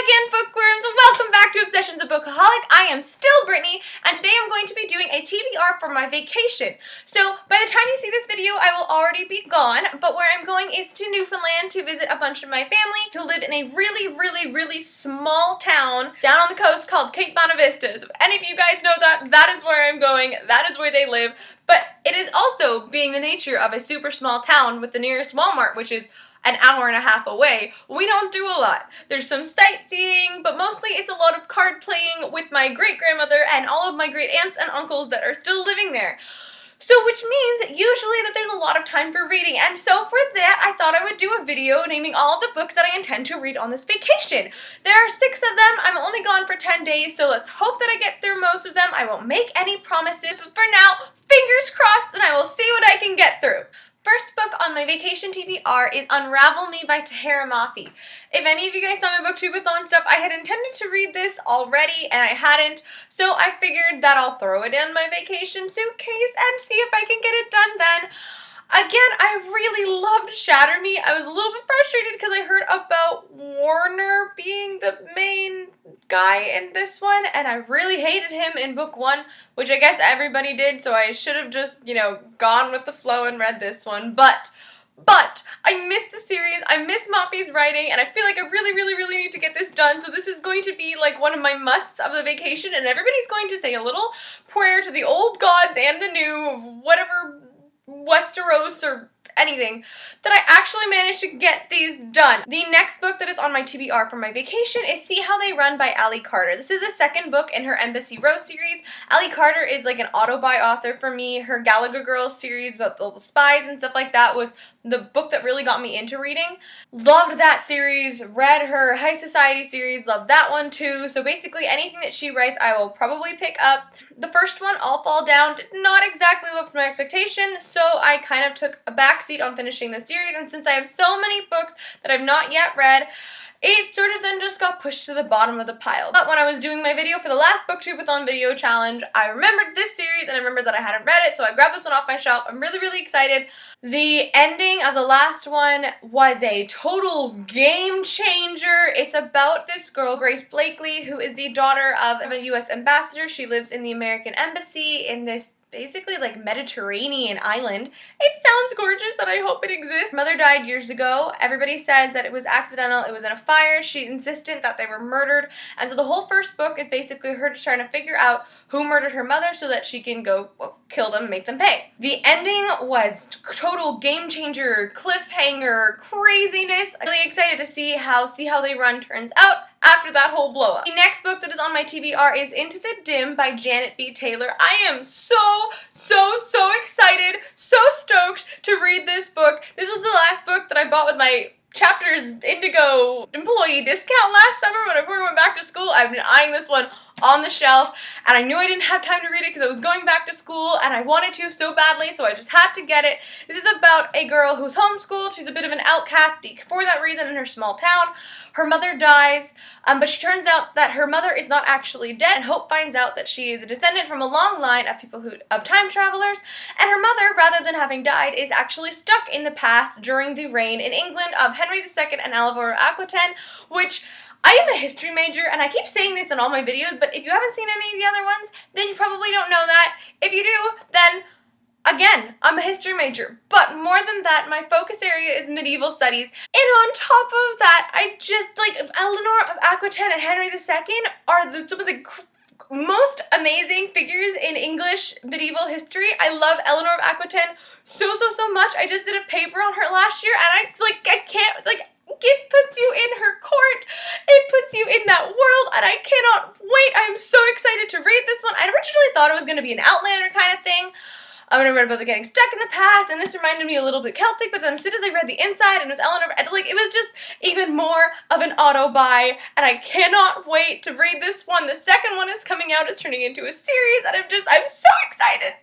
again, bookworms, and welcome back to Obsessions of Bookaholic. I am still Brittney, and today I'm going to be doing a TBR for my vacation. So, by the time you see this video, I will already be gone, but where I'm going is to Newfoundland to visit a bunch of my family who live in a really small town down on the coast called Cape Bonavista. So if any of you guys know that, that is where I'm going, that is where they live, but it is also being the nature of a super small town with the nearest Walmart, which is an hour and a half away. We don't do a lot. There's some sightseeing, but mostly it's a lot of card playing with my great-grandmother and all of my great aunts and uncles that are still living there. So which means usually that there's a lot of time for reading, and so for that I thought I would do a video naming all of the books that I intend to read on this vacation. There are 6 of them. I'm only gone for 10 days, so let's hope that I get through most of them. I won't make any promises, but for now, fingers crossed, and I will see what I can get through. First book on my vacation TBR is Unravel Me by Tahira Mafi. If any of you guys saw my booktubeathon stuff, I had intended to read this already and I hadn't, so I figured that I'll throw it in my vacation suitcase and see if I can get it done then. Again, I really loved Shatter Me. I was a little bit frustrated because I heard about Warner being the main guy in this one, and I really hated him in book 1, which I guess everybody did, so I should have just, gone with the flow and read this one, but I missed the series, I miss Mafi's writing, and I feel like I really need to get this done, so this is going to be like one of my musts of the vacation, and everybody's going to say a little prayer to the old gods and the new, whatever, Westeros or anything, that I actually managed to get these done. The next book that is on my TBR for my vacation is See How They Run by Ali Carter. This is the second book in her Embassy Row series. Ali Carter is like an auto-buy author for me. Her Gallagher Girls series about all the spies and stuff like that was the book that really got me into reading. Loved that series, read her High Society series, loved that one too. So basically anything that she writes I will probably pick up. The first one, All Fall Down, did not exactly live up to my expectation, so I kind of took a backseat on finishing the series, and since I have so many books that I've not yet read, it sort of then just got pushed to the bottom of the pile. But when I was doing my video for the last booktubeathon video challenge, I remembered this series and I remembered that I hadn't read it, so I grabbed this one off my shelf. I'm really excited. The ending of the last one was a total game changer. It's about this girl, Grace Blakely, who is the daughter of a U.S. ambassador. She lives in the American embassy in this basically like Mediterranean island. It sounds gorgeous and I hope it exists. Her mother died years ago. Everybody says that it was accidental, it was in a fire. She's insistent that they were murdered. And so the whole first book is basically her just trying to figure out who murdered her mother so that she can go kill them, make them pay. The ending was total game changer, cliffhanger, craziness. I'm really excited to see how They Run turns out after that whole blow up. The next book that is on my TBR is Into the Dim by Janet B. Taylor. I am so excited, so stoked to read this book. This was the last book that I bought with my Chapters Indigo employee discount last summer when I went back to school. I've been eyeing this one on the shelf, and I knew I didn't have time to read it because I was going back to school and I wanted to so badly, so I just had to get it. This is about a girl who's homeschooled. She's a bit of an outcast for that reason in her small town. Her mother dies, but she turns out that her mother is not actually dead, and Hope finds out that she is a descendant from a long line of time travelers, and her mother, rather than having died, is actually stuck in the past during the reign in England of Henry II and Alvaro Aquitaine, which I am a history major, and I keep saying this in all my videos, but if you haven't seen any of the other ones, then you probably don't know that. If you do, then, again, I'm a history major. But more than that, my focus area is medieval studies. And on top of that, I just, Eleanor of Aquitaine and Henry II are some of the most amazing figures in English medieval history. I love Eleanor of Aquitaine so much. I just did a paper on her last year, and I can't, it puts you in her court, it puts you in that world, and I cannot wait. I'm so excited to read this one. I originally thought it was going to be an Outlander kind of thing. I read about the getting stuck in the past, and this reminded me a little bit Celtic, but then as soon as I read the inside and it was Eleanor, it was just even more of an auto-buy, and I cannot wait to read this one. The second one is coming out, it's turning into a series, and I'm so excited.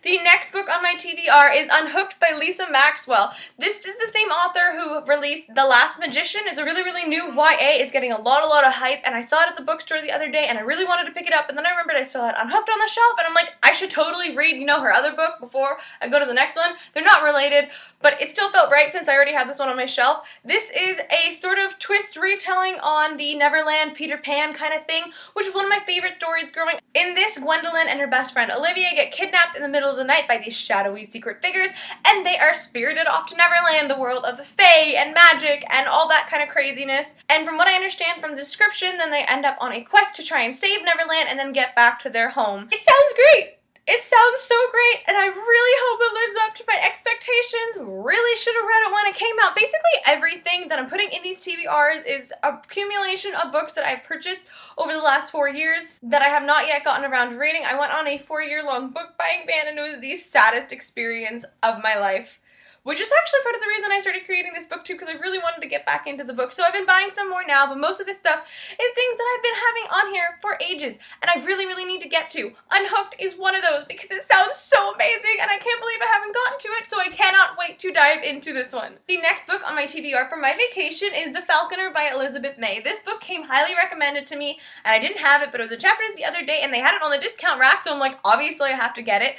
The next book on my TBR is Unhooked by Lisa Maxwell. This is the same author who released The Last Magician. It's a really new YA. It's getting a lot of hype, and I saw it at the bookstore the other day, and I really wanted to pick it up, and then I remembered I still had Unhooked on the shelf, and I'm like, I should totally totally read, you know, her other book before I go to the next one. They're not related, but it still felt right since I already had this one on my shelf. This is a sort of twist retelling on the Neverland Peter Pan kind of thing, which is one of my favorite stories growing up. In this, Gwendolyn and her best friend Olivia get kidnapped in the middle of the night by these shadowy secret figures, and they are spirited off to Neverland, the world of the Fae and magic and all that kind of craziness. And from what I understand from the description, then they end up on a quest to try and save Neverland and then get back to their home. It sounds great! It sounds so great, and I really hope it lives up to my expectations. Really should have read it when it came out. Basically everything that I'm putting in these TBRs is a accumulation of books that I've purchased over the last 4 years that I have not yet gotten around to reading. I went on a 4-year-long book buying ban, and it was the saddest experience of my life. Which is actually part of the reason I started creating this book too, because I really wanted to get back into the book. So I've been buying some more now, but most of this stuff is things that I've been having on here for ages, and I really, really need to get to. Unhooked is one of those because it sounds so amazing, and I can't believe I haven't gotten to it, so I cannot wait to dive into this one. The next book on my TBR for my vacation is The Falconer by Elizabeth May. This book came highly recommended to me, and I didn't have it, but it was in chapters the other day, and they had it on the discount rack, so I'm like, obviously I have to get it.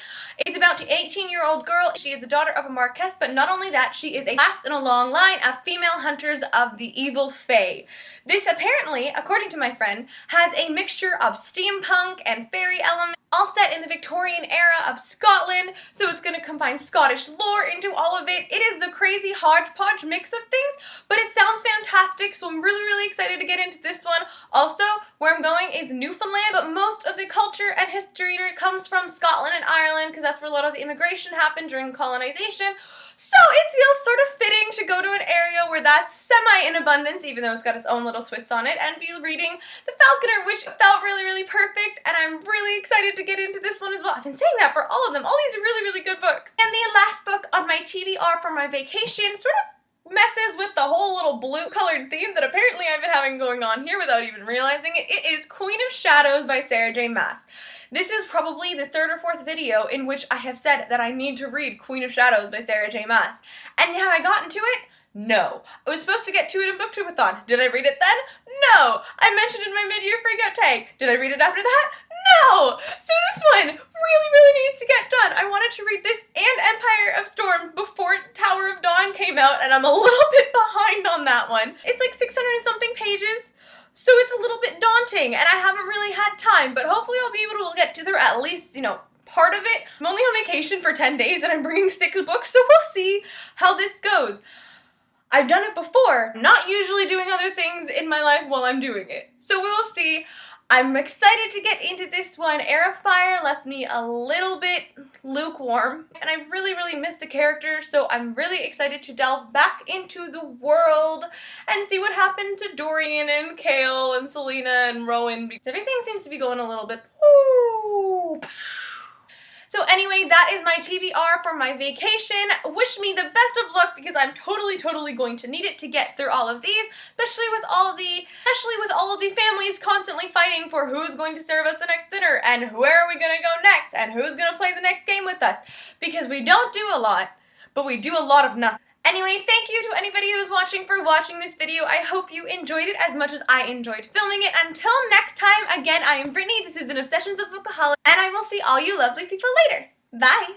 It's about an 18-year-old girl. She is the daughter of a Marquess, but not only that, she is a last in a long line of female hunters of the evil Fae. This apparently, according to my friend, has a mixture of steampunk and fairy elements, all set in the Victorian era of Scotland, so it's going to combine Scottish lore into all of it. It is the crazy hodgepodge mix of things, but it sounds fantastic, so I'm really, really excited to get into this one. Also, where I'm going is Newfoundland, but most of the culture and history comes from Scotland and Ireland, because that's where a lot of the immigration happened during colonization. So it feels sort of fitting to go to an area where that's semi in abundance, even though it's got its own little twist on it, and be reading The Falconer, which felt really, really perfect, and I'm really excited to get into this one as well. I've been saying that for all of them. All these are really, really good books. And the last book on my TBR for my vacation sort of messes with the whole little blue colored theme that apparently I've been having going on here without even realizing it. It is Queen of Shadows by Sarah J. Maas. This is probably the 3rd or 4th video in which I have said that I need to read Queen of Shadows by Sarah J. Maas. And have I gotten to it? No. I was supposed to get to it in Booktubeathon. Did I read it then? No. I mentioned it in my mid-year freakout tag. Did I read it after that? No. So this one really, really needs to get done. I wanted to read this and Empire of Storms before Tower of Dawn came out, and I'm a little bit behind on that one. It's like 600 and something pages. So it's a little bit daunting, and I haven't really had time, but hopefully I'll be able to get through at least, you know, part of it. I'm only on vacation for 10 days, and I'm bringing 6 books, so we'll see how this goes. I've done it before, not usually doing other things in my life while I'm doing it. So we will see. I'm excited to get into this one. Heir of Fire left me a little bit lukewarm, and I really, really missed the characters, so I'm really excited to delve back into the world and see what happened to Dorian and Kale and Selena and Rowan, because everything seems to be going a little bit ooh. So anyway, that is my TBR for my vacation. Wish me the best of luck, because I'm totally, totally going to need it to get through all of these, especially with all of the families constantly fighting for who's going to serve us the next dinner, and where are we going to go next, and who's going to play the next game with us, because we don't do a lot, but we do a lot of nothing. Anyway, thank you to anybody who's watching for watching this video. I hope you enjoyed it as much as I enjoyed filming it. Until next time, again, I am Brittney. This has been Obsessions of Bookaholic, and I will see all you lovely people later. Bye!